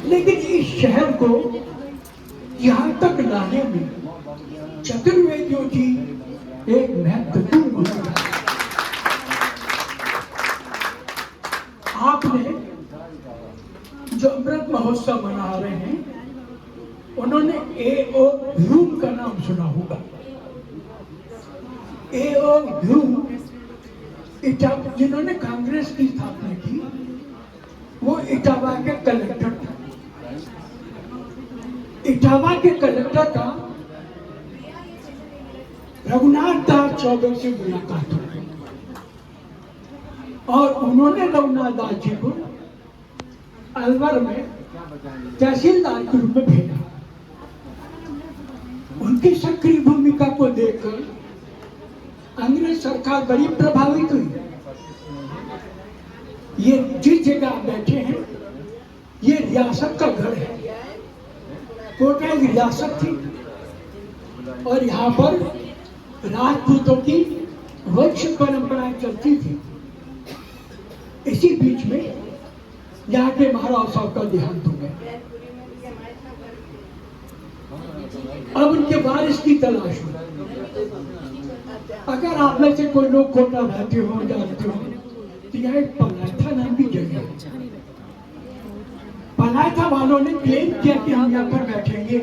लेकिन इस शहर को यहाँ तक लाने में चतुर्वेदियों की एक महत्वपूर्ण भूमिका है। आपने जो अमृत महोत्सव मना रहे हैं, उन्होंने A.O. ह्यूम का नाम सुना होगा। A.O. ह्यूम जिन्होंने कांग्रेस की स्थापना की, वो इटावा के कलेक्टर था। इटावा के कलेक्टर का रघुनाथ दास चौबे से मुलाकात हो गई और उन्होंने रघुनाथ दास जी को अलवर में तहसीलदार के रूप में भेजा। उनकी सक्रिय भूमिका को देखकर अंग्रेज सरकार बड़ी प्रभावित हुई। ये जिस जगह बैठे हैं, ये रियासत का घर है। कोटा एक रियासत थी और यहाँ पर राजपूतों की वंश परंपराएं चलती थी। इसी बीच में यहाँ के महाराज साहब का देहांत हो गया। अब उनके वारिस की तलाश हो। अगर आप में से कोई लोग कोटा रहते हो, जानते हो, तो यहाँ एक पलायथा नाम की जगह है। पलायथा वालों ने क्लेम किया कि हम यहाँ पर बैठेंगे।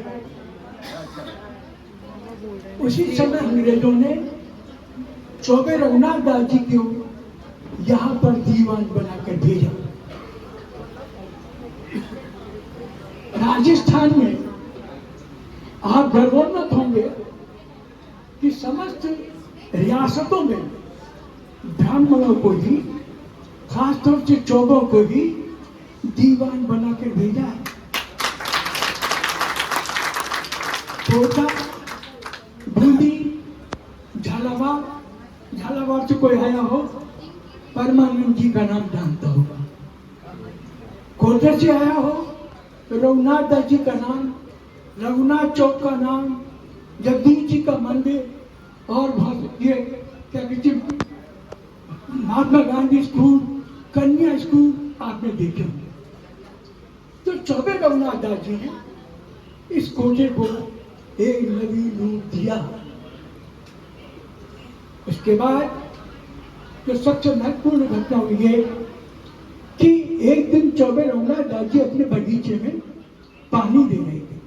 उसी समय अंग्रेजों ने चौबे रघुनाथ दास जी को यहाँ पर दीवान बनाकर भेजा। राजस्थान में आप गर्वोन्नत होंगे कि समस्त रियासतों में ब्राह्मणों को ही, खासतौर से चौबों को ही दीवान बनाकर भेजा है। कोटा, बूंदी, झालावाड़ से कोई आया हो, परमानंद जी का नाम जानता होगा। कोटा से आया हो, रघुनाथ दास जी का नाम, रघुनाथ चौक का नाम, जगदीश जी का मंदिर और बहुत ये क्या कहते महात्मा गांधी स्कूल, कन्या स्कूल आपने देखे होंगे। तो चौबे रघुनाथ दास जी ने इस कोटे को एक नवीन रूप दिया। उसके बाद जो सबसे महत्वपूर्ण घटना हुई है कि एक दिन चौबे रघुनाथ दास जी अपने बगीचे में पानी दे रहे थे,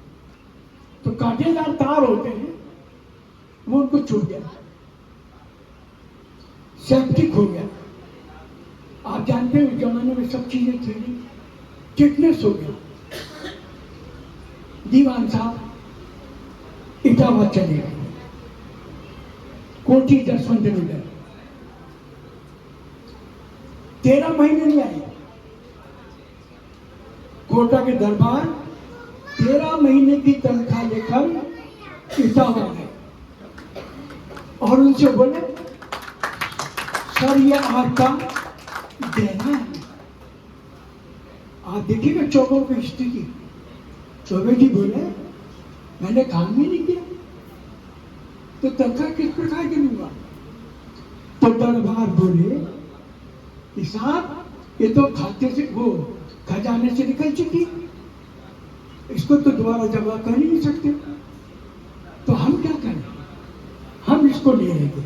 तो कांटेदार तार होते हैं, वो उनको छूट गया, सेप्टिक हो गया। आप जानते हैं उस जमाने में सब चीजें थी नहीं, टिटनेस हो गया। दीवान साहब इटावा चले गए, कोठी जसवंत नगर 13 महीने नहीं आए। कोटा के दरबार 13 महीने की तनख्वाह लेकर इटावा गए और उनसे बोले, सर ये आपका देना है। आप देखिएगा चौबों की स्थिति। चौबे जी बोले, मैंने काम भी नहीं किया तो तनख्वाह किस प्रकार की लूंगा। तो दरबार बोले कि साहब ये तो खाते से, वो खजाने से निकल चुकी, इसको तो दोबारा जमा कर ही नहीं सकते, तो हम क्या करें, हम इसको ले लेंगे।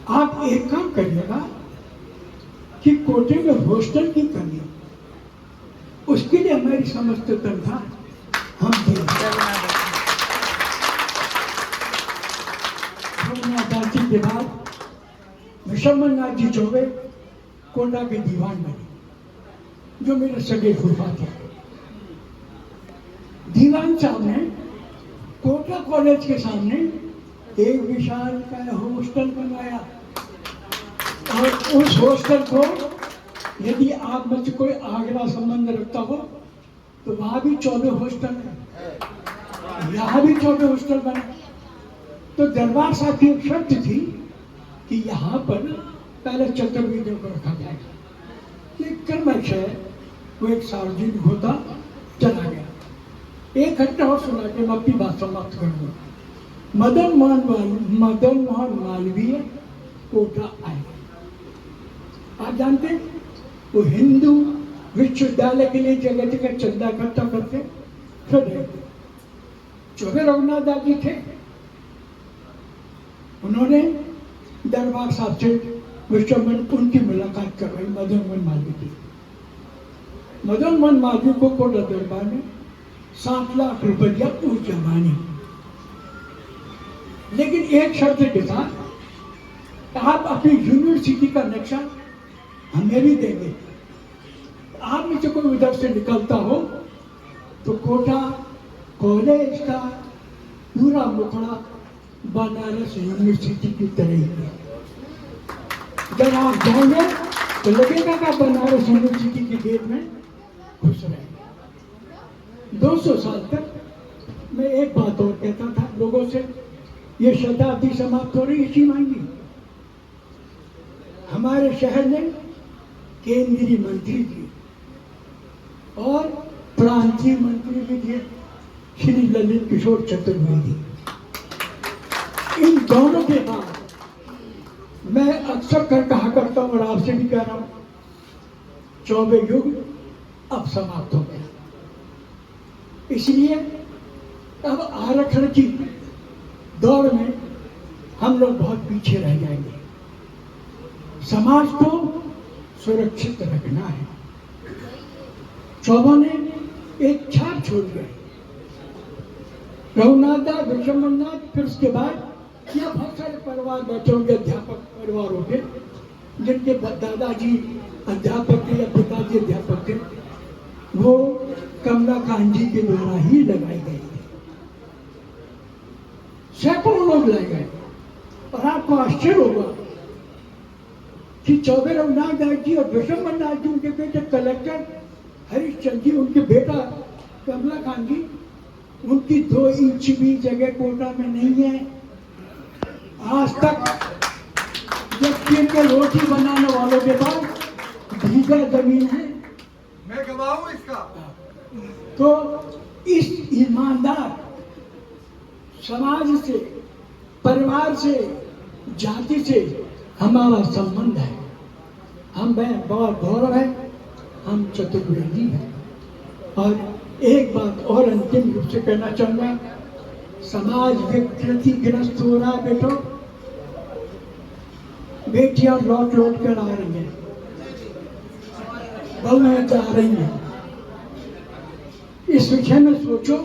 आप एक काम करिएगा कि कोटे में हॉस्टल की कमी, उसके लिए हमारी समस्त तनख्वाह हम देंगे। के बाद विशंबर नाथ जी चौबे कोटा के दीवान बने, जो मेरे सगे फूफा थे। दीवान साहब ने कोटा कॉलेज के सामने एक विशाल का हॉस्टल बनवाया और उस हॉस्टल को, यदि आप में से कोई आगरा संबंध रखता हो तो वहां भी 14 हॉस्टल है, यहाँ भी 14 हॉस्टल बने। तो दरबार साहब की एक शर्त थी कि यहाँ पर पहले चतुर्वेदियों को रखा जाएगा। एक कर्मशय वो एक सार्वजनिक होता चला गया। एक घटना और सुना के मैं अपनी बात समाप्त करूंगा। मदन मोहन मालवीय कोटा आए। आप जानते हैं वो हिंदू विश्वविद्यालय के लिए जगह जगह चंदा इकट्ठा करते फिर चौबे रघुनाथ दास जी थे। उन्होंने दरबार साहब से विश्वमन उनकी मुलाकात करवाई मदन मोहन मालवीय की। मदन मोहन मालवीय को कोटा दरबार में 7 लाख रुपया उस जमाने, लेकिन एक शर्त के साथ, आप अपनी यूनिवर्सिटी का नक्शा हमें भी देंगे। आप में से कोई उधर से निकलता हो तो कोटा कॉलेज का पूरा मुखड़ा बनारस यूनिवर्सिटी की तरह ही है। जब आप जाएंगे तो लगेगा कि बनारस यूनिवर्सिटी के गेट में घुस रहे। 200 साल तक मैं एक बात और कहता था लोगों से, ये शताब्दी समाप्त हो रही इसी मांगी। हमारे शहर में केंद्रीय मंत्री थे और प्रांतीय मंत्री भी थे, श्री ललित किशोर चतुर्वेदी। इन दोनों के बाद मैं अक्सर कहा करता हूं और आपसे भी कह रहा हूं, चौबे युग अब समाप्त हो गया। इसलिए अब आरक्षण की दौड़ में हम लोग बहुत पीछे रह जाएंगे। समाज को सुरक्षित रखना है। चौबों ने एक छाप छोड़ गए, रघुनाथ दास, विश्वमनाथ, फिर उसके बाद या बहुत सारे परिवार बैठे होंगे, अध्यापक परिवार होंगे जिनके दादाजी अध्यापक थे या पिताजी अध्यापक थे, वो कमलाकांत जी के द्वारा ही लगाए गए थे। सैकड़ों लोग लाए गए और आपको आश्चर्य होगा कि चौबे रघुनाथ दास जी और विश्वमनाथ जी, उनके बेटे कलेक्टर हरिश्चंद्र जी, उनके बेटा कमलाकांत जी, उनकी 2 इंच भी जगह कोटा में नहीं है। आज तक जबकि के रोटी बनाने वालों के पास भीगा जमीन है। मैं गवाऊं इसका। तो इस ईमानदार समाज से, परिवार से, जाति से हमारा संबंध है। हम बहुत गौरव है, हम चतुर्वेदी हैं। और एक बात और अंतिम रूप से कहना चाहूंगा, समाज विकृतिग्रस्त हो रहा है बेटो। बेटियां लौट कर आ रही हैं, बहुएं जा रही हैं। इस विषय में सोचो।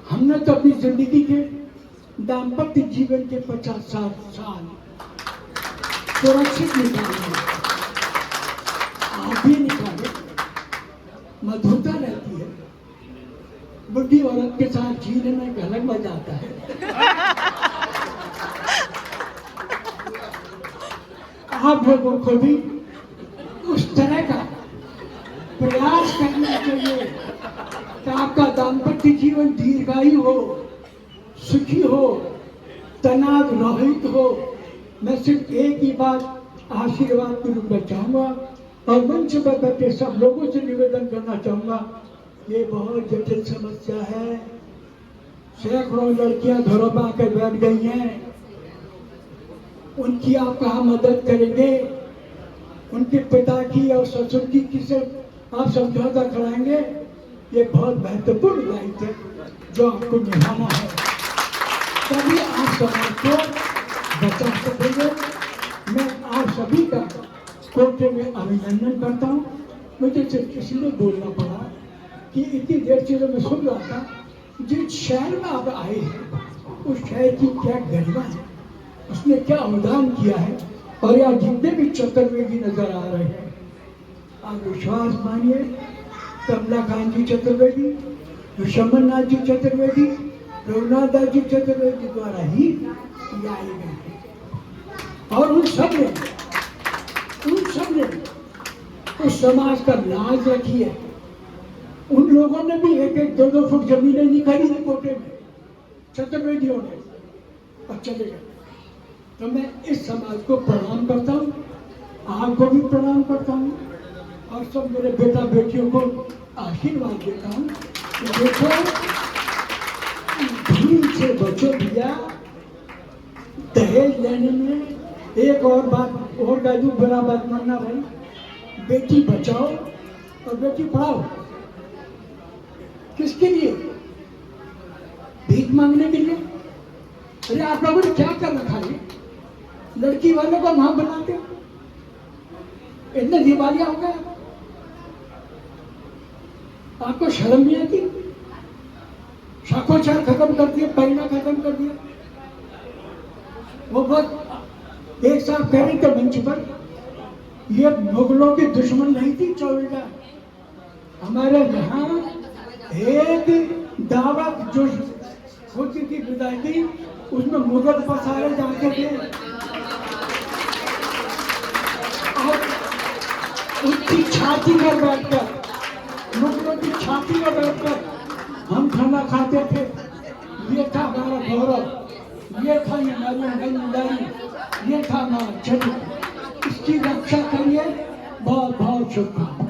हमने तो अपनी जिंदगी के दाम्पत्य जीवन के 50-60 साल सुरक्षित निकाले, आप भी निकाले। मधुरता रहती है। बुढ़ी औरत के साथ जीने में एक अलग मजा आता है। आप लोगों को भी उस तरह का प्रयास करना चाहिए कि आपका दाम्पत्य जीवन दीर्घायु हो, सुखी हो, तनाव रहित हो। मैं सिर्फ एक ही बात आशीर्वाद के रूप में चाहूंगा और मंच पर बैठे सब लोगों से निवेदन करना चाहूंगा, ये बहुत जटिल समस्या है। सैकड़ों लड़कियां घरों पर आकर बैठ गई हैं, उनकी आप कहाँ मदद करेंगे? उनके पिता की और ससुर की किसे आप समझौता कराएंगे? ये बहुत महत्वपूर्ण दायित्व है जो आपको निभाना है, तभी आप समाज को बचा सकेंगे। मैं आप सभी का कोटे में अभिनंदन करता हूँ। मुझे सिर्फ इसलिए बोलना पड़ा कि इतनी देर से जो मैं सुन रहा था, जिस शहर में आप आए हैं उस शहर की क्या गरिमा है, उसने क्या अवदान किया है। और यहाँ जितने भी चतुर्वेदी नजर आ रहे हैं, आप विश्वास मानिए, कमलाकांत जी चतुर्वेदी, विश्वमनाथ जी चतुर्वेदी, रघुनाथ दास जी चतुर्वेदी द्वारा ही लाए गए हैं। और उन सब ने उस समाज का लाज रखी है। उन लोगों ने भी 1-1, 2-2 फुट जमीनें नहीं खरीदी कोटे में, चतुर्वेदियों ने, और चले गए। तो मैं इस समाज को प्रणाम करता हूँ, आपको भी प्रणाम करता हूँ और सब मेरे बेटा बेटियों को आशीर्वाद देता हूँ कि देखो, भीड़ से बचो भैया। दहेज लेने में एक और बात और कह दूँ, बुरा बात मानना भाई, बेटी बचाओ और बेटी पढ़ाओ। किसके लिए? भीख मांगने के लिए? अरे आप लोगों ने क्या कर रखा है? लड़की वालों को मां बनाते हो, इतने दिवालिया हो गए। आपको शर्म नहीं आती? शाखोचार खत्म कर दिया, पहना खत्म कर दिया। वो बहुत एक साथ कह रहे थे मंच पर, ये मुगलों की दुश्मन नहीं थी चौबीसा। हमारे यहाँ एक दावत जो होती थी विदाई, उसमें मुगल पसारे जाते थे और उसकी छाती में बैठकर, मुगलों की छाती में बैठकर हम खाना खाते थे। ये था हमारा गौरव, ये था हमारी ईमानदारी, ये था हमारा चरित्र। इसकी रक्षा करिए। बहुत बहुत शुभकामनाएं।